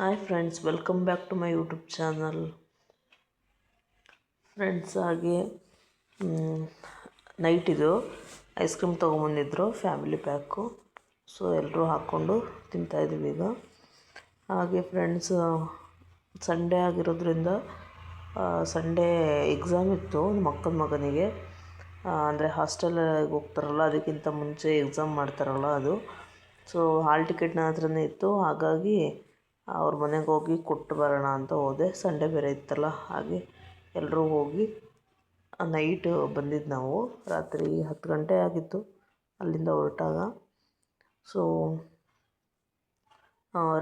Hi friends, welcome back to my YouTube channel. Friends, ಹಾಗೆ night ಇದು ice cream ತೊಗೊಂಬಂದಿದ್ರು, family pack. So ಎಲ್ಲರೂ ಹಾಕ್ಕೊಂಡು ತಿಂತಾಯಿದ್ದೀವಿ ಈಗ. ಹಾಗೆ ಫ್ರೆಂಡ್ಸ್, ಸಂಡೇ ಆಗಿರೋದ್ರಿಂದ ಸಂಡೇ ಎಕ್ಸಾಮ್ ಇತ್ತು ನಮ್ಮ ಅಕ್ಕನ ಮಗನಿಗೆ. ಅಂದರೆ ಹಾಸ್ಟೆಲಿಗೆ ಹೋಗ್ತಾರಲ್ಲ, ಅದಕ್ಕಿಂತ ಮುಂಚೆ ಎಕ್ಸಾಮ್ ಮಾಡ್ತಾರಲ್ಲ ಅದು. ಸೊ ಹಾಲ್ ಟಿಕೆಟ್ ನನ್ನ ಹತ್ರನೇ ಇತ್ತು. ಹಾಗಾಗಿ ಅವ್ರ ಮನೆಗೆ ಹೋಗಿ ಕೊಟ್ಟು ಬರೋಣ ಅಂತ ಹೋದೆ. ಸಂಡೇ ಬೇರೆ ಇತ್ತಲ್ಲ, ಹಾಗೆ ಎಲ್ಲರೂ ಹೋಗಿ ನೈಟ್ ಬಂದಿದ್ದು ನಾವು. ರಾತ್ರಿ 10 ಗಂಟೆ ಆಗಿತ್ತು ಅಲ್ಲಿಂದ ಹೊರಟಾಗ. So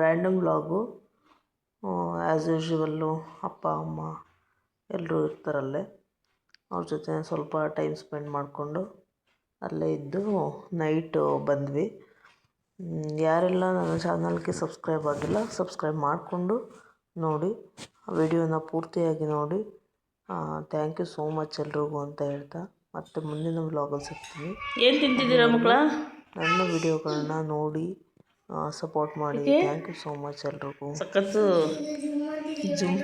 random vlog. ಆ್ಯಸ್ ಯೂಶ್ವಲ್ಲು ಅಪ್ಪ ಅಮ್ಮ ಎಲ್ಲರೂ ಇರ್ತಾರಲ್ಲೇ, ಅವ್ರ ಜೊತೆ ಸ್ವಲ್ಪ ಟೈಮ್ ಸ್ಪೆಂಡ್ ಮಾಡಿಕೊಂಡು ಅಲ್ಲೇ ಇದ್ದು ನೈಟು ಬಂದ್ವಿ. ಯಾರೆಲ್ಲ ನನ್ನ ಚಾನಲ್ಗೆ ಸಬ್ಸ್ಕ್ರೈಬ್ ಆಗಿಲ್ಲ, ಸಬ್ಸ್ಕ್ರೈಬ್ ಮಾಡಿಕೊಂಡು ನೋಡಿ, ವಿಡಿಯೋನ ಪೂರ್ತಿಯಾಗಿ ನೋಡಿ. ಥ್ಯಾಂಕ್ ಯು ಸೋ ಮಚ್ ಎಲ್ರಿಗೂ ಅಂತ ಹೇಳ್ತಾ, ಮತ್ತೆ ಮುಂದಿನ ವ್ಲಾಗಲ್ಲಿ ಸಿಗ್ತೀನಿ. ಏನು ತಿಂತಿದ್ದೀರಾ ಮಕ್ಕಳ? ನನ್ನ ವಿಡಿಯೋಗಳನ್ನ ನೋಡಿ ಸಪೋರ್ಟ್ ಮಾಡಿ. ಥ್ಯಾಂಕ್ ಯು ಸೋ ಮಚ್ ಎಲ್ರಿಗೂ. ಸಖತ್ತು ಜುಮ್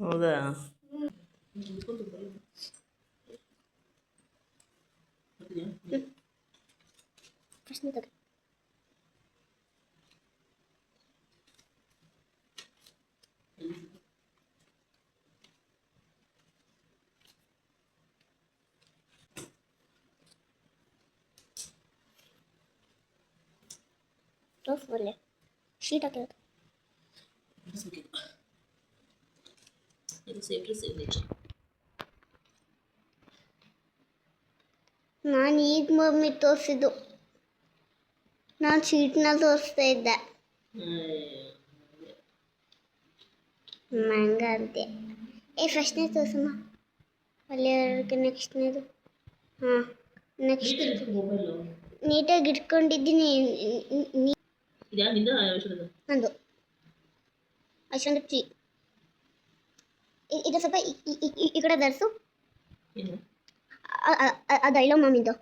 ಹೌದಾ? ಒಳ್ಳೆ ಶೀಟ್ ಹಾಕಿರೋದು. ನಾನು ಈಗ ಮಮ್ಮಿ ತೋರಿಸಿದ್ದು, ನಾನು ಶೀಟ್ನ ತೋರಿಸ್ತಾ ಇದ್ದೆ. ಮಂಗ ಅಂತೆ. ಫಸ್ಟ್ನೇ ತೋರಿಸಮ್ಮ, ಅಲ್ಲಿ ನೆಕ್ಸ್ಟ್ನೇದು. ಹಾಂ, ನೆಕ್ಸ್ಟ್ ನೀಟಾಗಿ ಇಟ್ಕೊಂಡಿದ್ದೀನಿ. ನಂದು ಅಷ್ಟೊಂದು ಚಿ ಇದು ಸ್ವಲ್ಪ ಈ ಕಡೆ ಧರಿಸು. ಅದು ಐಲೋ ಮಮ್ಮಿದು.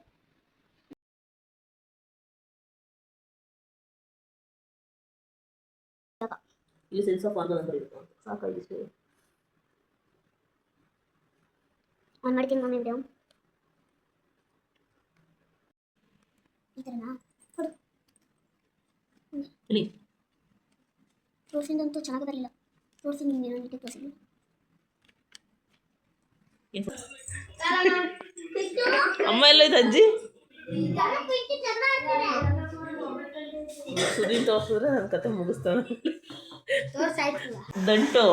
ಆನ್ ಮಾಡ್ತೀನಿ ಮಮ್ಮಿ ವಿಡಿಯೋ. ಈ ಥರನಾ? ಕೊಡು. ತೋರಿಸಿದಂತೂ ಚೆನ್ನಾಗಿ ಬರಲಿಲ್ಲ. ತೋರಿಸಿ ನಿಮ್ಗೆ ನೀಟಾಗಿ ತೋರಿಸಿಲ್ಲ. ಅಮ್ಮ ಎಲ್ಲ ಇದೆ ಅಜ್ಜಿ? ಸುದೀನ್ ತೋರಿಸಿದ್ರೆ ನನ್ನ ಕತೆ ಮುಗಿಸ್ತಾನೆ. ದಂಟು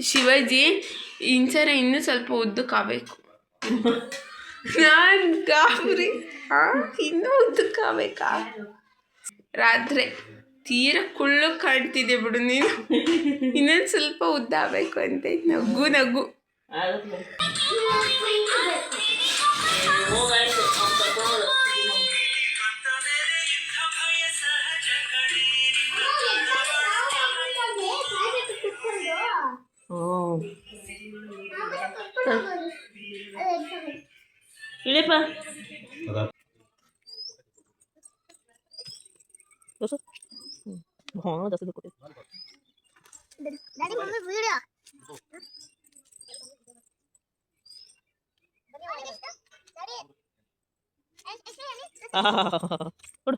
ಶಿವಾಜಿ ಇಂಚರ ಇನ್ನೂ ಸ್ವಲ್ಪ ಉದ್ದಕ್ಕಾಗಬೇಕು. ನಾನು ಗಾಬರಿ. ಇನ್ನೂ ಉದ್ದಕ್ಕಾಗಬೇಕಾ? ರಾತ್ರಿ ತೀರ ಕುಳ್ಳು ಕಾಣ್ತಿದೆ ಬಿಡು ನೀನು. ಇನ್ನೊಂದು ಸ್ವಲ್ಪ ಉದ್ದ ಆಗಬೇಕು ಅಂತ ನಗು ನಗು. ಇಳಿಯಪ್ಪ. ಜಾಸ್ತಿ ಕೊಡಿ. ಕೊಡು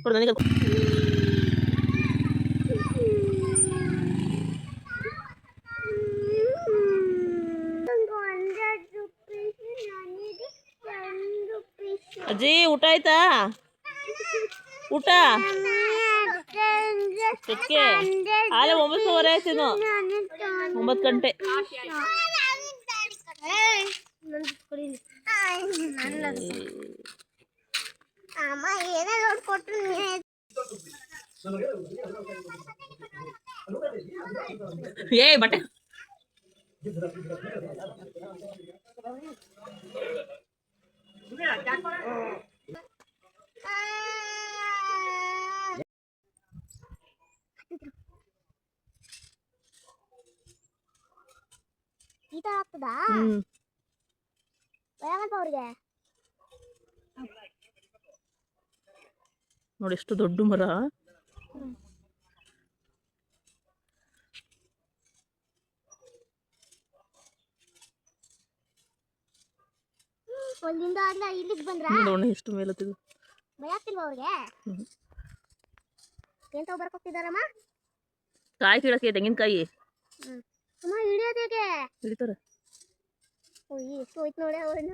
ಕೊಡು ನನಗೆ. ಅಜ್ಜಿ ಊಟ ಆಯ್ತಾ? ಊಟ ಕೆಕ್ಕೆ ಆಲೆ 9:30 ಆಯ್ತೇನೋ. 9 ಗಂಟೆ. ಏ ಬಟ್ಟೆ ಈ ಥರ ಆಗ್ತದಾ ಹ್ಞೂ ಭಯವಂತ ಅವ್ರಿಗೆ ನೋಡಿ ಎಷ್ಟು ದೊಡ್ಡ ಮರ. ಅಲ್ಲಿಂದ ಅಲ್ಲ ಇಲ್ಲಿಗೆ ಬಂದ್ರ ನೋಡೋಣ ಎಷ್ಟು ಮೇಲತ್ತಿದ್ದು. ಭಯ ಆಗ್ತಿಲ್ವಾ ಅವ್ರಿಗೆ? ಏನ್ ತಗೋ ಬರಕ್ ಹೋಗ್ತಿದಾರಮ್ಮ? ಕಾಯಿ ಕೀಳಕ್ಕೆ ತೆಂಗಿನಕಾಯಿ ಅಮ್ಮ ಹಿಡಿಯೋದು ಹೇಗೆ? ಹಿಡಿತಾರೆ. ಓಯ್ ಎಷ್ಟು ಹೋಯ್ತು ನೋಡಿ ಅವ್ರನ್ನ.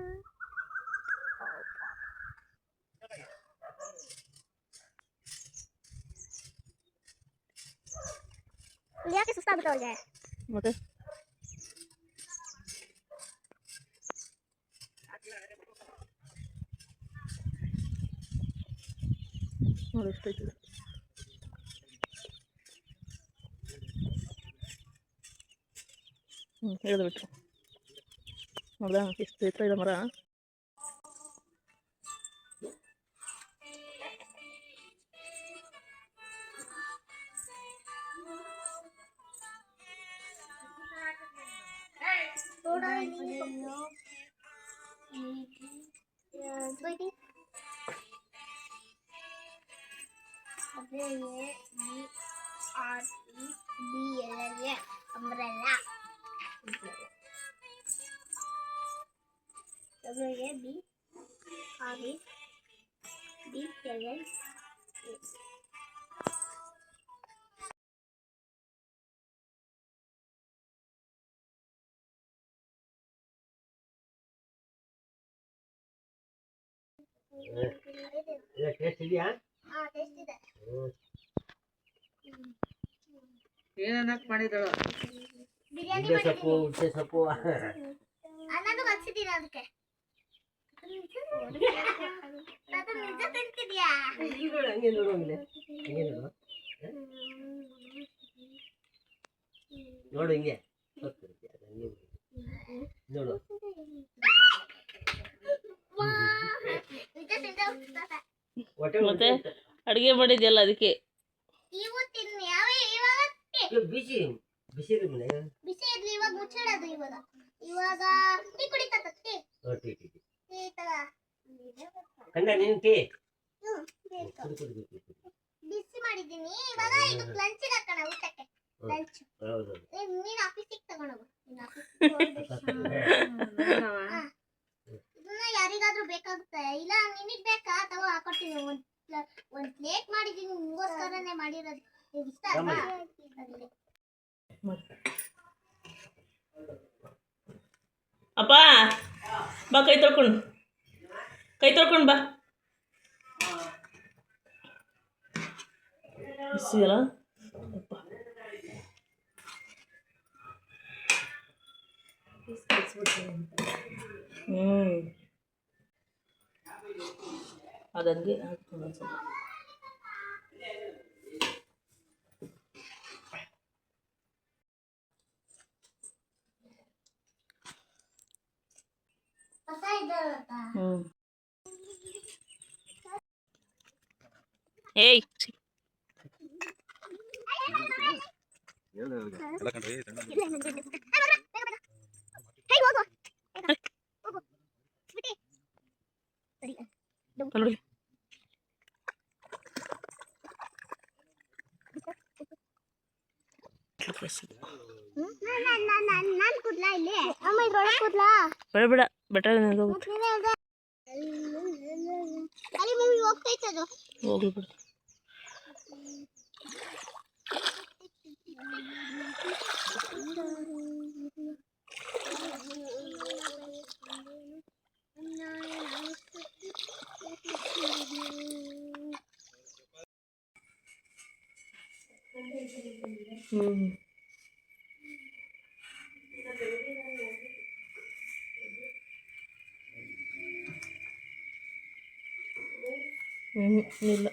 ಯಾಕೆ ಸುಸ್ತಾಗುತ್ತೆ ಅವ್ರಿಗೆ? ಮತ್ತೆ ನೋಡಿ ಎಷ್ಟೈತೆ. ಹೇಳಿದು ಬಿಟ್ರು. ನೋಡ್ದಾ ಎಷ್ಟು ಎತ್ತರ ಇದೆ ಮರ. umbrella. W-A-B-R-E-B-L-L. ಟೇಸ್ಟ್ ಇದೆಯಾ? ಟೇಸ್ಟ್ ಇದೆ. ಏನನ್ನಕ್ಕೆ ಮಾಡಿದಳು? ಬಿರಿಯಾನಿ ಉದ್ದೆ ಸೊಪ್ಪು, ಮಾಡಿದ್ದೀನಿ. ಉದ್ದೆ ಸೊಪ್ಪು. ಅನ್ನದು ಹಚ್ಚಿದ್ದೀನಿ ಅದಕ್ಕೆ. ತಾತ ನಿಜ ತಿಂತಿದ್ಯಾ? ಹಂಗೆ ನೋಡು, ಹಂಗೆ ನೋಡು. ನೋಡು ಹಿಂಗೆ ನೋಡು. ನಿಜ ತಿಂದ ಹೊಟ್ಟೆ ಮತ್ತೆ ಅಡುಗೆ ಮಾಡಿದ್ಯಲ್ಲ ಅದಕ್ಕೆ. ಇವು ತಿನ್ನಿ ಯಾವ ಇವಾಗ ಬಿಸಿ ಬಿಸಿ ಇರ್ಲಿ ಮನೆ. ಬಿಸಿ ಇರ್ಲಿ ಇವಾಗ ಮುಚ್ಚಿಡೋದು ಇವಾಗ. ಇವಾಗ ಟೀ ಕುಡಿತಾ tea tea tea tea tea ತಗ ಕಂಡ ನೀನು ಟೀ ಬೇಕು. ಕುಡಿ ಕುಡಿ ಕುಡಿ ಕುಡಿ. ಬಿಸಿ ಮಾಡಿದ್ದೀನಿ ಇವಾಗ. ಇದು ಲಂಚ್ ಹಾಕೋಣ ಊಟಕ್ಕೆ. ಲಂಚ್ ಹೌದು ನೀನು ಆಫೀಸಿಗೆ ತಗೊಂಡೋಗು. ಇದನ್ನ ಯಾರಿಗಾದ್ರೂ ಬೇಕಾಗುತ್ತೆ. ಇಲ್ಲ ನಿನಗ್ ಬೇಕಾ ತಗೋ ಹಾಕೊಡ್ತೀನಿ. ಒಂದ್ ಪ್ಲೇಟ್ ಮಾಡಿದ್ದೀನಿ ನಿಂಗೋಸ್ಕರನೇ ಮಾಡಿರೋದು. ನಿಂಗೆ ಇಷ್ಟ ಅಲ್ವಾ? ಅದ್ರಲ್ಲಿ. ಅಪ್ಪ ಬಾ, ಕೈ ತೊಳ್ಕೊಂಡು ಬಾ. ಬಿಸಿ ಅಲ್ಲ ಅಪ್ಪ. ಅದಂಗೆ ಹಾಕ್ತೀನಿ ಸ್ವಲ್ಪ. ಹೊಸ ಇದ್ದಲ್ಲ ಏಯ್ ನೋಡಿ ನಾನು ಕೂದ್ಲಾ ಇಲ್ಲಿ? ಅಮ್ಮ ಇದ್ರೊಳಗೆ ಕೂದ್ಲಾ? ಬೇಡ ಬೇಡ ಬೆಟರ್ ಅಲ್ಲಿ ಮೂವಿ ಹೋಗ್ತೈತೆ ಅದು. ಹೋಗ್ಲಿ ಬಿಡು. ಇಲ್ಲ